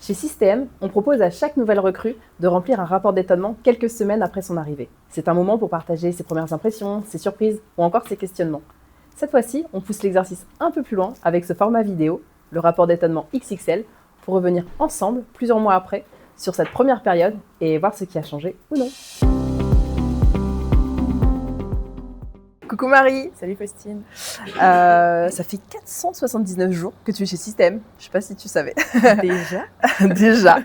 Chez Système, on propose à chaque nouvelle recrue de remplir un rapport d'étonnement quelques semaines après son arrivée. C'est un moment pour partager ses premières impressions, ses surprises ou encore ses questionnements. Cette fois-ci, on pousse l'exercice un peu plus loin avec ce format vidéo, le rapport d'étonnement XXL, pour revenir ensemble, plusieurs mois après, sur cette première période et voir ce qui a changé ou non. Coucou Marie. Salut Faustine. Ça fait 479 jours que tu es chez Système. Je sais pas si tu savais. Déjà Déjà.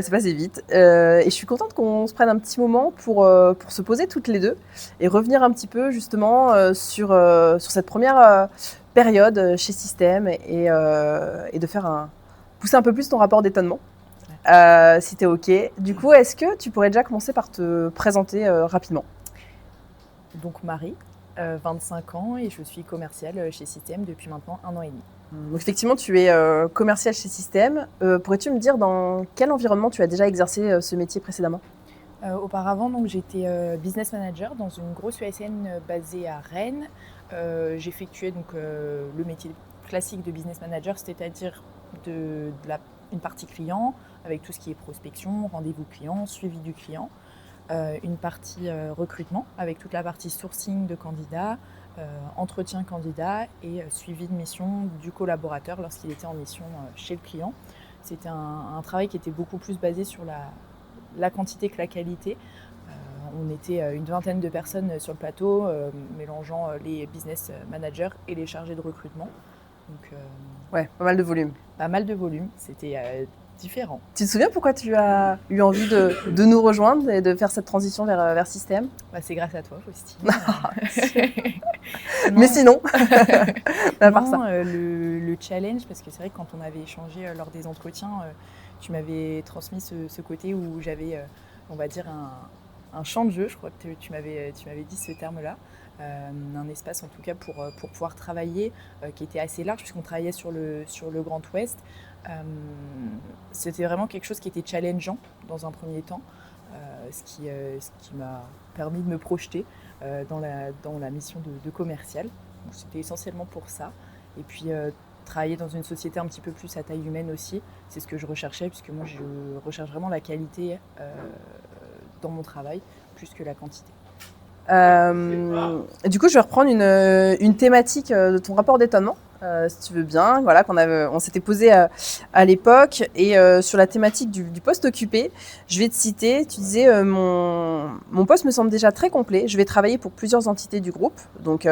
C'est passé vite. Et je suis contente qu'on se prenne un petit moment pour se poser toutes les deux et revenir un petit peu justement sur cette première période chez Système et de faire pousser un peu plus ton rapport d'étonnement. Si tu es OK. Du coup, est-ce que tu pourrais déjà commencer par te présenter rapidement ? Donc Marie, 25 ans et je suis commerciale chez Système depuis maintenant 1 an et demi. Donc effectivement, tu es commerciale chez Système. Pourrais-tu me dire dans quel environnement tu as déjà exercé ce métier précédemment ? Auparavant, donc, j'étais business manager dans une grosse ESN basée à Rennes. J'effectuais donc, le métier classique de business manager, c'est-à-dire une partie client avec tout ce qui est prospection, rendez-vous client, suivi du client. Une partie recrutement avec toute la partie sourcing de candidats, entretien candidat et suivi de mission du collaborateur lorsqu'il était en mission chez le client. C'était un travail qui était beaucoup plus basé sur la quantité que la qualité. On était une vingtaine de personnes sur le plateau, mélangeant les business managers et les chargés de recrutement. Donc, ouais, pas mal de volume. Pas mal de volume, c'était différent. Tu te souviens pourquoi tu as eu envie de nous rejoindre et de faire cette transition vers Système ? C'est grâce à toi, Faustine. Mais sinon, à part ça. Le challenge, parce que c'est vrai que quand on avait échangé lors des entretiens, tu m'avais transmis ce côté où j'avais, on va dire, un champ de jeu, je crois que tu m'avais dit ce terme-là. Un espace en tout cas pour pouvoir travailler qui était assez large puisqu'on travaillait sur le Grand Ouest. C'était vraiment quelque chose qui était challengeant dans un premier temps, ce qui m'a permis de me projeter dans la mission de commercial. Donc, c'était essentiellement pour ça. Et puis travailler dans une société un petit peu plus à taille humaine aussi, c'est ce que je recherchais puisque moi je recherche vraiment la qualité dans mon travail plus que la quantité. Du coup, je vais reprendre une thématique de ton rapport d'étonnement, si tu veux bien. Voilà, on s'était posé à l'époque et sur la thématique du poste occupé. Je vais te citer. Tu disais mon poste me semble déjà très complet. Je vais travailler pour plusieurs entités du groupe. Donc, il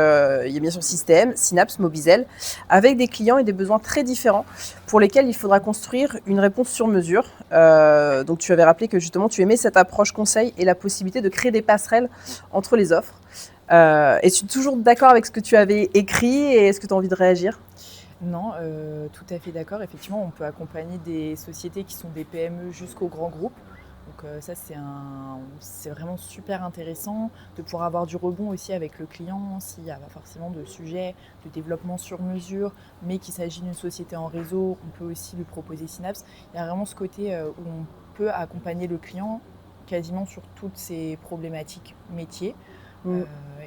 y a bien sûr Système, Synapse, Mobizel, avec des clients et des besoins très différents pour lesquels il faudra construire une réponse sur mesure. Donc, tu avais rappelé que justement, tu aimais cette approche conseil et la possibilité de créer des passerelles entre les offres. Es-tu toujours d'accord avec ce que tu avais écrit et est-ce que tu as envie de réagir ? Non, tout à fait d'accord. Effectivement, on peut accompagner des sociétés qui sont des PME jusqu'aux grands groupes. Donc ça, c'est vraiment super intéressant de pouvoir avoir du rebond aussi avec le client s'il y a forcément de sujets de développement sur mesure, mais qu'il s'agit d'une société en réseau, on peut aussi lui proposer Synapse. Il y a vraiment ce côté où on peut accompagner le client quasiment sur toutes ses problématiques métiers.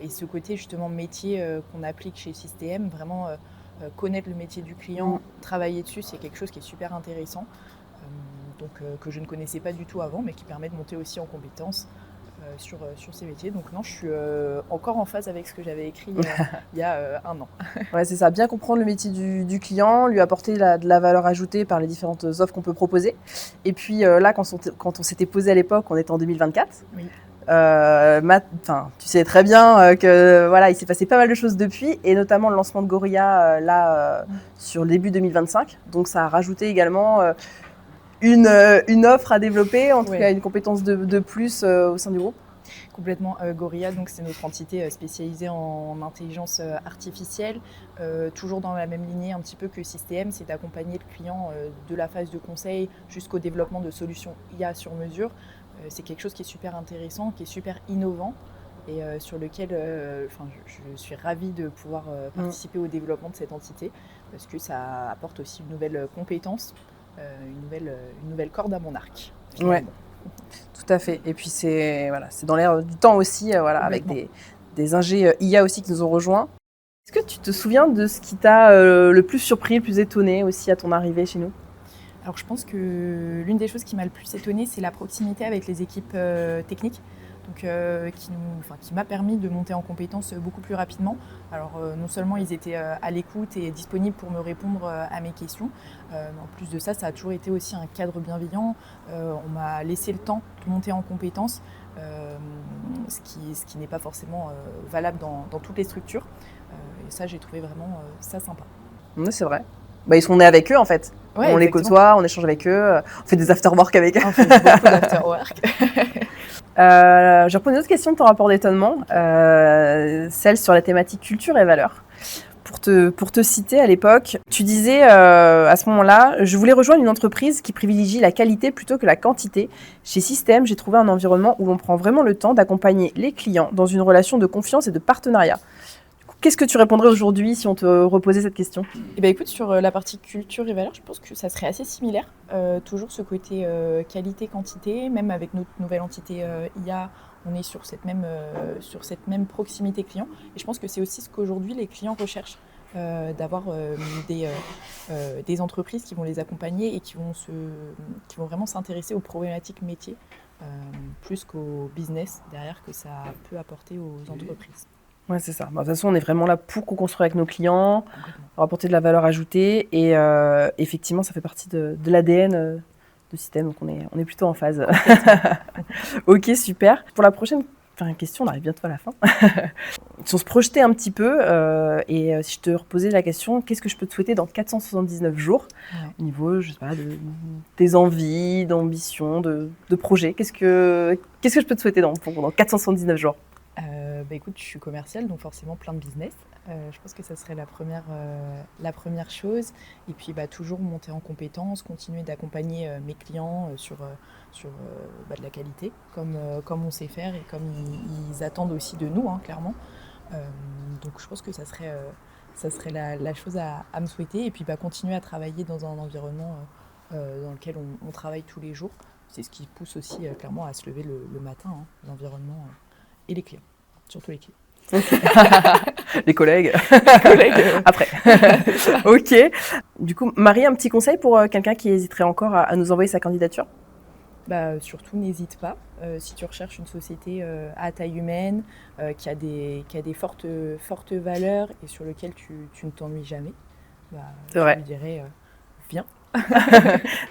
Et ce côté justement métier qu'on applique chez Système, vraiment connaître le métier du client, travailler dessus, c'est quelque chose qui est super intéressant, que je ne connaissais pas du tout avant, mais qui permet de monter aussi en compétences sur ces métiers. Donc non, je suis encore en phase avec ce que j'avais écrit il y a 1 an. Ouais, c'est ça, bien comprendre le métier du client, lui apporter de la valeur ajoutée par les différentes offres qu'on peut proposer. Et puis là, quand on s'était posé à l'époque, on était en 2024. Oui. Tu sais très bien que voilà, il s'est passé pas mal de choses depuis, et notamment le lancement de Gorilla sur le début 2025. Donc ça a rajouté également une offre à développer, en tout cas une compétence de plus au sein du groupe. Complètement. Gorilla, donc c'est notre entité spécialisée en intelligence artificielle, toujours dans la même lignée un petit peu que Système, c'est d'accompagner le client de la phase de conseil jusqu'au développement de solutions IA sur mesure. C'est quelque chose qui est super intéressant, qui est super innovant et sur lequel je suis ravie de pouvoir participer au développement de cette entité parce que ça apporte aussi une nouvelle compétence, une nouvelle corde à mon arc. Ouais, tout à fait. Et puis c'est dans l'air du temps aussi, avec des ingés IA aussi qui nous ont rejoints. Est-ce que tu te souviens de ce qui t'a le plus surpris, le plus étonné aussi à ton arrivée chez nous ? Alors je pense que l'une des choses qui m'a le plus étonnée, c'est la proximité avec les équipes techniques. Donc, qui m'a permis de monter en compétences beaucoup plus rapidement. Alors non seulement ils étaient à l'écoute et disponibles pour me répondre à mes questions, mais en plus de ça, ça a toujours été aussi un cadre bienveillant. On m'a laissé le temps de monter en compétences, ce qui n'est pas forcément valable dans toutes les structures. Et ça, j'ai trouvé vraiment ça sympa. Oui, c'est vrai. Ils sont nés avec eux en fait. Ouais, on les côtoie, on échange avec eux, on fait des after-work avec eux. On fait beaucoup d'after-work. Je reprends une autre question de ton rapport d'étonnement, celle sur la thématique culture et valeurs. Pour te citer à l'époque, tu disais à ce moment-là, je voulais rejoindre une entreprise qui privilégie la qualité plutôt que la quantité. Chez Système, j'ai trouvé un environnement où l'on prend vraiment le temps d'accompagner les clients dans une relation de confiance et de partenariat. Qu'est-ce que tu répondrais aujourd'hui si on te reposait cette question ? Eh ben, écoute, sur la partie culture et valeurs, je pense que ça serait assez similaire. Toujours ce côté qualité-quantité, même avec notre nouvelle entité IA, on est sur cette même proximité client. Et je pense que c'est aussi ce qu'aujourd'hui les clients recherchent, d'avoir des entreprises qui vont les accompagner et qui vont vraiment s'intéresser aux problématiques métiers, plus qu'au business derrière que ça peut apporter aux entreprises. Ouais, c'est ça. De toute façon, on est vraiment là pour co-construire avec nos clients, rapporter de la valeur ajoutée. Et effectivement, ça fait partie de l'ADN de Système. Donc, on est plutôt en phase. Ok, super. Pour la prochaine question, on arrive bientôt à la fin. Si on se projetait un petit peu, si je te reposais la question, qu'est-ce que je peux te souhaiter dans 479 jours au niveau, je sais pas, de tes envies, d'ambitions, de projets. Qu'est-ce que je peux te souhaiter dans 479 jours? Écoute, je suis commerciale, donc forcément plein de business. Je pense que ça serait la première chose. Et puis toujours monter en compétences, continuer d'accompagner mes clients sur de la qualité, comme on sait faire et comme ils attendent aussi de nous, hein, clairement. Donc je pense que ça serait la chose à me souhaiter. Et puis continuer à travailler dans un environnement dans lequel on travaille tous les jours. C'est ce qui pousse aussi clairement à se lever le matin, hein, l'environnement et les clients. Surtout les clients. Okay. Les collègues. Après. Ok. Du coup, Marie, un petit conseil pour quelqu'un qui hésiterait encore à nous envoyer sa candidature? Surtout, n'hésite pas. Si tu recherches une société à taille humaine, qui a des fortes valeurs et sur lequel tu ne t'ennuies jamais, je lui dirais viens.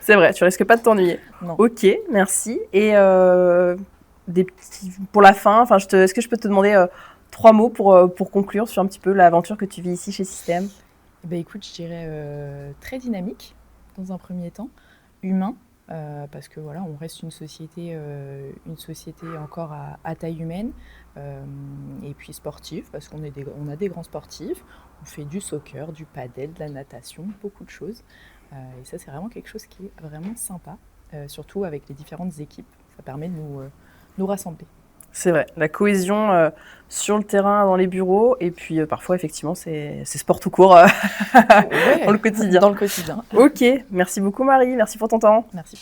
C'est vrai, tu risques pas de t'ennuyer. Non. Ok, merci. Et pour la fin, est-ce que je peux te demander 3 mots pour conclure sur un petit peu l'aventure que tu vis ici chez Système? Écoute, je dirais très dynamique dans un premier temps, humain, parce que voilà, on reste une société encore à taille humaine, et puis sportive, parce qu'on a des grands sportifs, on fait du soccer, du padel, de la natation, beaucoup de choses, et ça c'est vraiment quelque chose qui est vraiment sympa, surtout avec les différentes équipes, ça permet de nous rassembler. C'est vrai, la cohésion sur le terrain, dans les bureaux, et puis parfois, effectivement, c'est sport tout court dans le quotidien. Dans le quotidien. Ok, merci beaucoup Marie, merci pour ton temps. Merci.